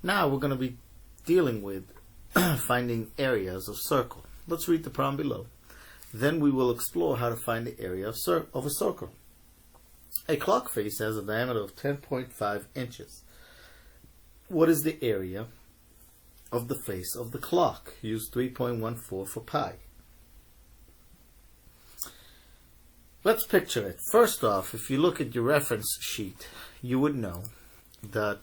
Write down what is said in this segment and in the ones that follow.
Now we're going to be dealing with finding areas of circle. Let's read the problem below. Then we will explore how to find the area of a circle. A clock face has a diameter of 10.5 inches. What is the area of the face of the clock? Use 3.14 for pi. Let's picture it. First off, if you look at your reference sheet, you would know that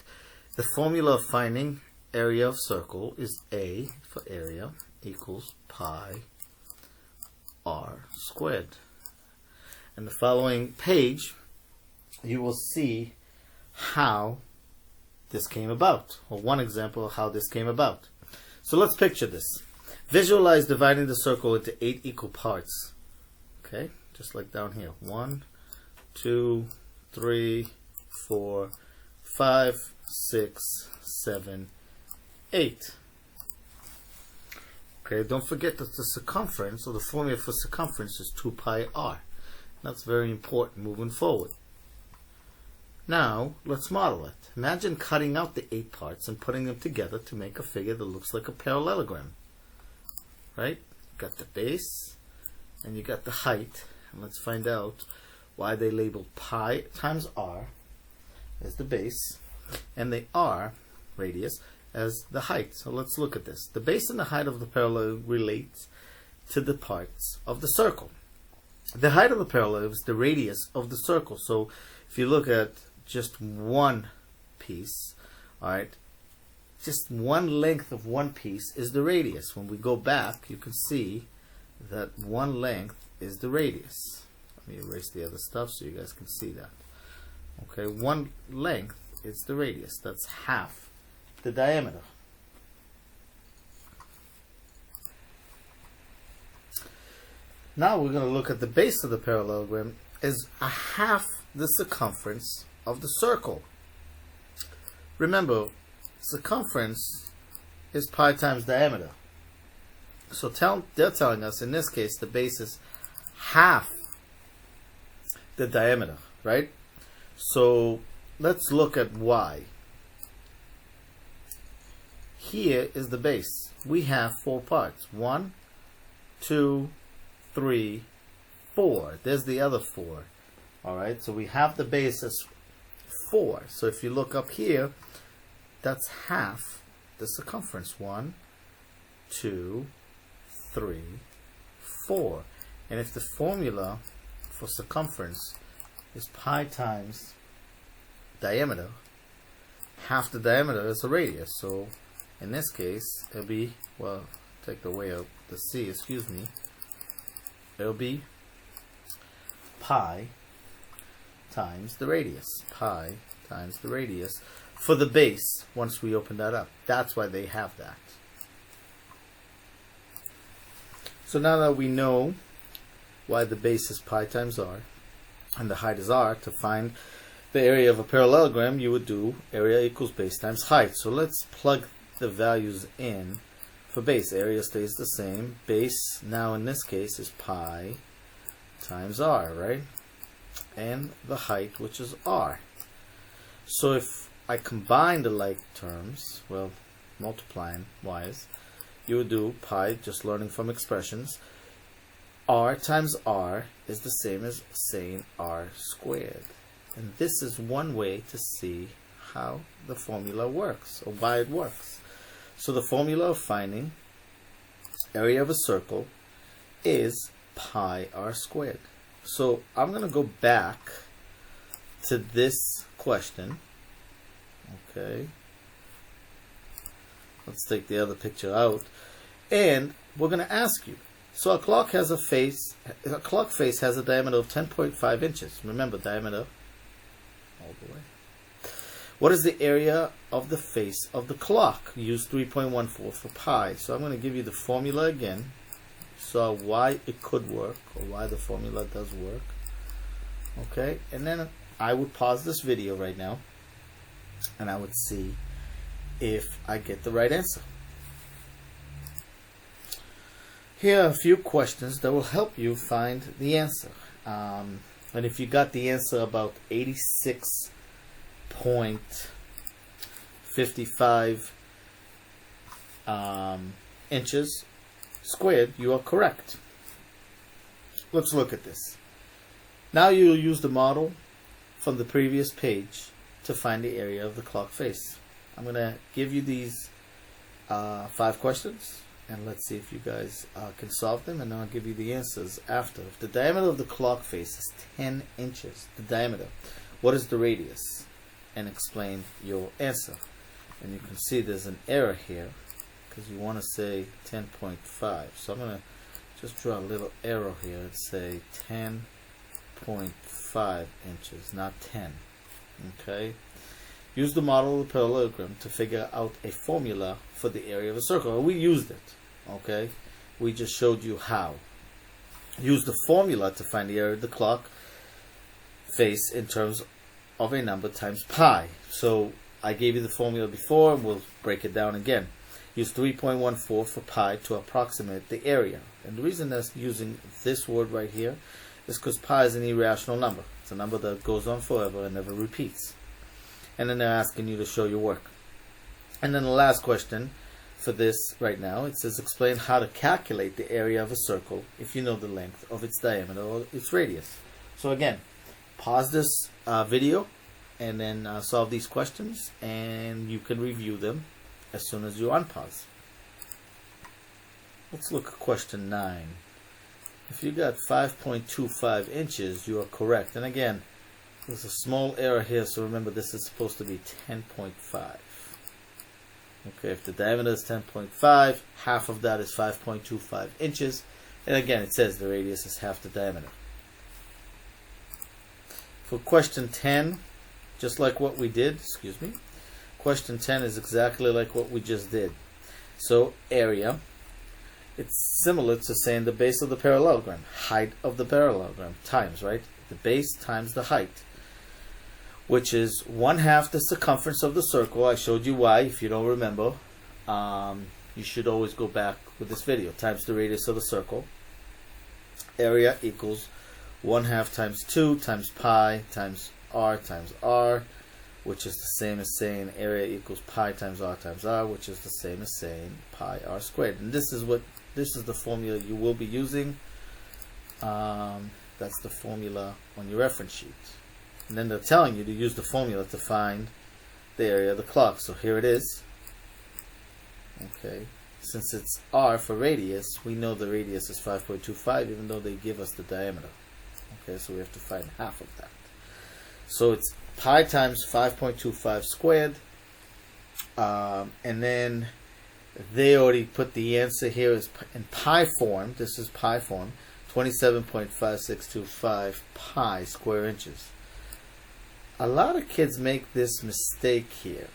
the formula of finding area of circle is A for area equals pi r squared. In the following page, you will see how this came about, or one example of how this came about. So let's picture this. Visualize dividing the circle into 8 equal parts. Okay, just like down here. 1, 2, 3, 4, 5, 6, 7, 8. Okay, don't forget that the circumference, or the formula for circumference, is 2 pi r. That's very important moving forward. Now, let's model it. Imagine cutting out the 8 parts and putting them together to make a figure that looks like a parallelogram. Right? You got the base, and you got the height. And let's find out why they labeled pi times r as the base, and the r, radius, as the height. So let's look at this. The base and the height of the parallelogram relates to the parts of the circle. The height of the parallelogram is the radius of the circle. So if you look at just one piece, alright, just one length of one piece is the radius. When we go back, you can see that one length is the radius. Let me erase the other stuff so you guys can see that. Okay, one length is the radius. That's half the diameter. Now we're going to look at the base of the parallelogram as a half the circumference of the circle. Remember, circumference is pi times diameter. So they're telling us in this case the base is half the diameter, right? So let's look at why. Here is the base. We have 4 parts. 1, 2, 3, 4. There's the other 4. Alright, so we have the base as 4. So if you look up here, that's half the circumference. 1, 2, 3, 4. And if the formula for circumference is pi times diameter, half the diameter is a radius. So in this case, it'll be, well, take the way of the C, excuse me. It'll be pi times the radius. Pi times the radius for the base once we open that up. That's why they have that. So now that we know why the base is pi times r and the height is r, to find the area of a parallelogram, you would do area equals base times height. So let's plug the values in for base. Area stays the same. Base now in this case is pi times r, right? And the height, which is r. So if I combine the like terms, well, multiplying wise, you would do pi, just learning from expressions. R times r is the same as saying r squared. And this is one way to see how the formula works, or why it works. So the formula of finding area of a circle is pi r squared. So I'm going to go back to this question. Okay. Let's take the other picture out. And we're going to ask you. So a clock has a face has a diameter of 10.5 inches. Remember, diameter all the way. What is the area of the face of the clock? Use 3.14 for pi. So I'm going to give you the formula again. So why it could work, or why the formula does work. Okay, and then I would pause this video right now and I would see if I get the right answer. Here are a few questions that will help you find the answer. And if you got the answer about 86.5 55 inches squared, you are correct. Let's look at this. Now you'll use the model from the previous page to find the area of the clock face. I'm going to give you these 5 questions, and let's see if you guys can solve them, and then I'll give you the answers after. If the diameter of the clock face is 10 inches, the diameter, what is the radius? And explain your answer. And you can see there's an error here because you want to say 10.5. So I'm going to just draw a little arrow here and say 10.5 inches, not 10. Okay. Use the model of the parallelogram to figure out a formula for the area of a circle. We used it. Okay. We just showed you how. Use the formula to find the area of the clock face in terms of a number times pi. So I gave you the formula before, and we'll break it down again. Use 3.14 for pi to approximate the area. And the reason that's using this word right here is because pi is an irrational number. It's a number that goes on forever and never repeats. And then they're asking you to show your work. And then the last question for this right now, it says explain how to calculate the area of a circle if you know the length of its diameter or its radius. So again, pause this video and then solve these questions, and you can review them as soon as you unpause. Let's look at question 9. If you got 5.25 inches, you are correct. And again, there's a small error here, so remember this is supposed to be 10.5. Okay, if the diameter is 10.5, half of that is 5.25 inches. And again, it says the radius is half the diameter. For question 10, just like what we did, question 10 is exactly like what we just did. So area, it's similar to saying the base of the parallelogram, height of the parallelogram, times, right? The base times the height, which is 1/2 the circumference of the circle. I showed you why. If you don't remember, you should always go back with this video, times the radius of the circle. Area equals 1/2 times 2 times pi times r, which is the same as saying area equals pi times r, which is the same as saying pi r squared. And this is the formula you will be using. That's the formula on your reference sheet. And then they're telling you to use the formula to find the area of the clock. So here it is. Okay. Since it's r for radius, we know the radius is 5.25, even though they give us the diameter. Okay, so we have to find half of that. So it's pi times 5.25 squared. And then they already put the answer here is in pi form. This is pi form. 27.5625 pi square inches. A lot of kids make this mistake here,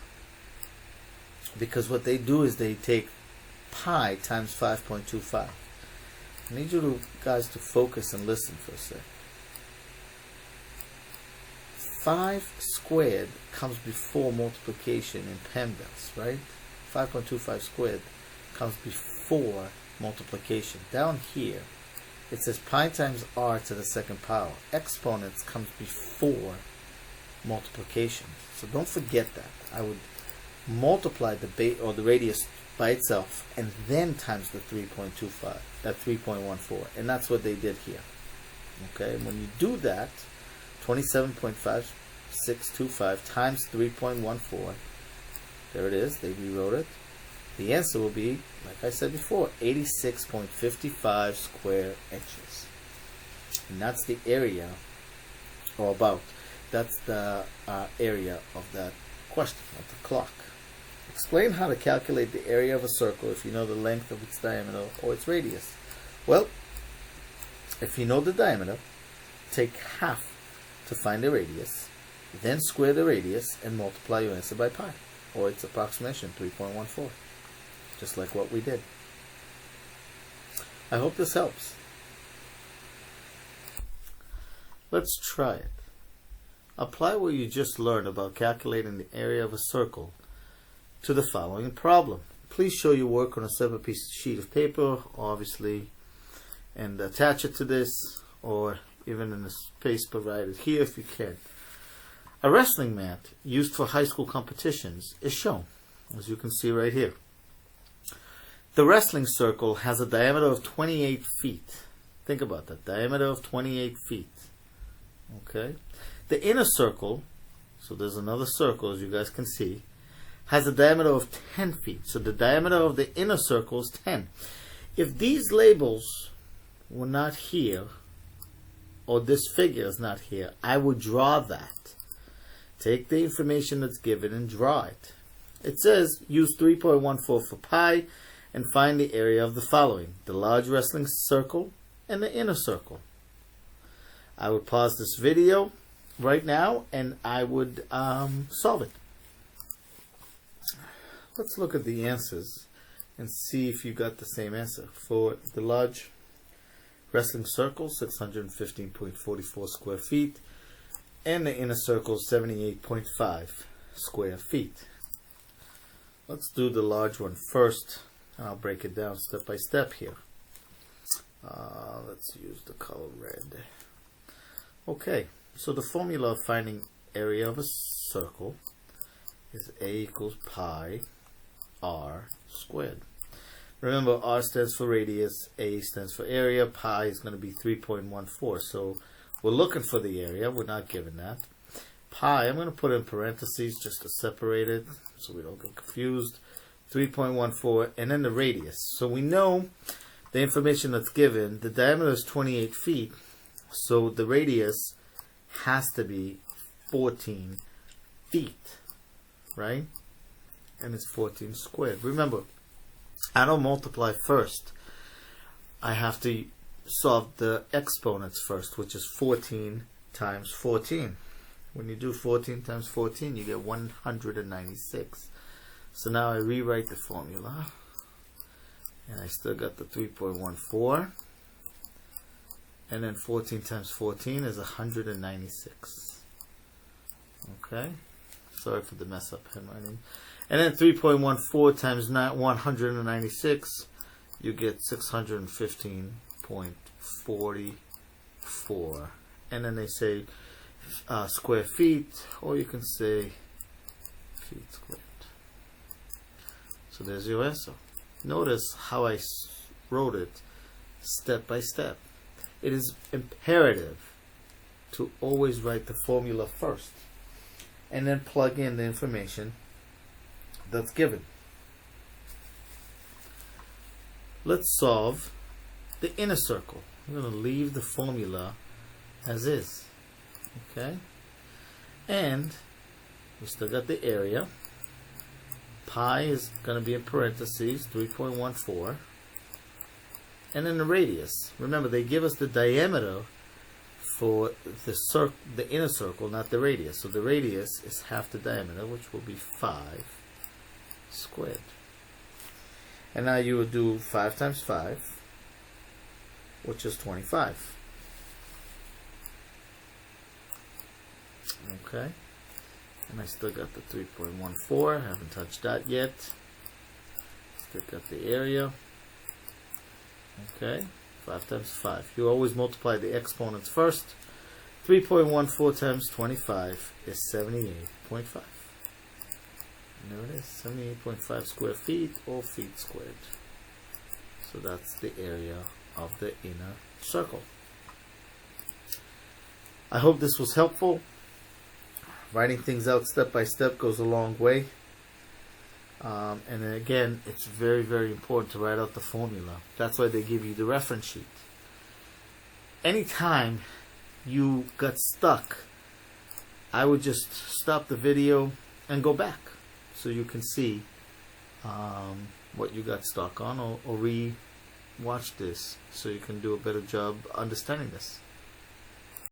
because what they do is they take pi times 5.25. I need you guys to focus and listen for a sec. 5 squared comes before multiplication in PEMDAS, right? 5.25 squared comes before multiplication. Down here, it says pi times r to the second power. Exponents comes before multiplication. So don't forget that. I would multiply the base or the radius by itself and then times the 3.25, that 3.14, and that's what they did here. Okay, and when you do that, 27.5625 times 3.14, there it is, they rewrote it. The answer will be, like I said before, 86.55 square inches. And that's the area, or about, that's the area of that question, of the clock. Explain how to calculate the area of a circle if you know the length of its diameter or its radius. Well, if you know the diameter, take half to find the radius, then square the radius and multiply your answer by pi, or its approximation, 3.14, just like what we did. I hope this helps. Let's try it. Apply what you just learned about calculating the area of a circle to the following problem. Please show your work on a separate sheet of paper, obviously, and attach it to this, or even in the space provided here if you can. A wrestling mat used for high school competitions is shown, as you can see right here. The wrestling circle has a diameter of 28 feet. Think about that, diameter of 28 feet. Okay? The inner circle, so there's another circle as you guys can see, has a diameter of 10 feet. So the diameter of the inner circle is 10. If these labels were not here, or this figure is not here, I would draw that. Take the information that's given and draw it. It says use 3.14 for pi and find the area of the following: the large wrestling circle and the inner circle. I would pause this video right now and I would solve it. Let's look at the answers and see if you got the same answer. For the large wrestling circle, 615.44 square feet, and the inner circle, 78.5 square feet. Let's do the large one first, and I'll break it down step by step here. Let's use the color red. Okay, so the formula of finding area of a circle is A equals pi r squared. Remember, r stands for radius, a stands for area, pi is going to be 3.14. So we're looking for the area, we're not given that. Pi, I'm going to put in parentheses just to separate it so we don't get confused. 3.14, and then the radius. So we know the information that's given, the diameter is 28 feet, so the radius has to be 14 feet, right? And it's 14 squared. Remember, I don't multiply first. I have to solve the exponents first, which is 14 times 14. When you do 14 times 14, you get 196. So now I rewrite the formula, and I still got the 3.14, and then 14 times 14 is 196. Okay, sorry for the mess up handwriting. And then 3.14 times 196, you get 615.44. And then they say square feet, or you can say feet squared. So there's your answer. Notice how I wrote it step by step. It is imperative to always write the formula first and then plug in the information that's given. Let's solve the inner circle. I'm going to leave the formula as is. Okay? And we still got the area. Pi is going to be in parentheses, 3.14. And then the radius. Remember, they give us the diameter for the inner circle, not the radius. So the radius is half the diameter, which will be 5 squared. And now you would do 5 times 5, which is 25. Okay, and I still got the 3.14, haven't touched that yet. Still got the area. Okay, 5 times 5. You always multiply the exponents first. 3.14 times 25 is 78.5. And there it is, 78.5 square feet, or feet squared. So that's the area of the inner circle. I hope this was helpful. Writing things out step by step goes a long way. And then again, it's very, very important to write out the formula. That's why they give you the reference sheet. Anytime you got stuck, I would just stop the video and go back so you can see what you got stuck on, or re-watch this so you can do a better job understanding this.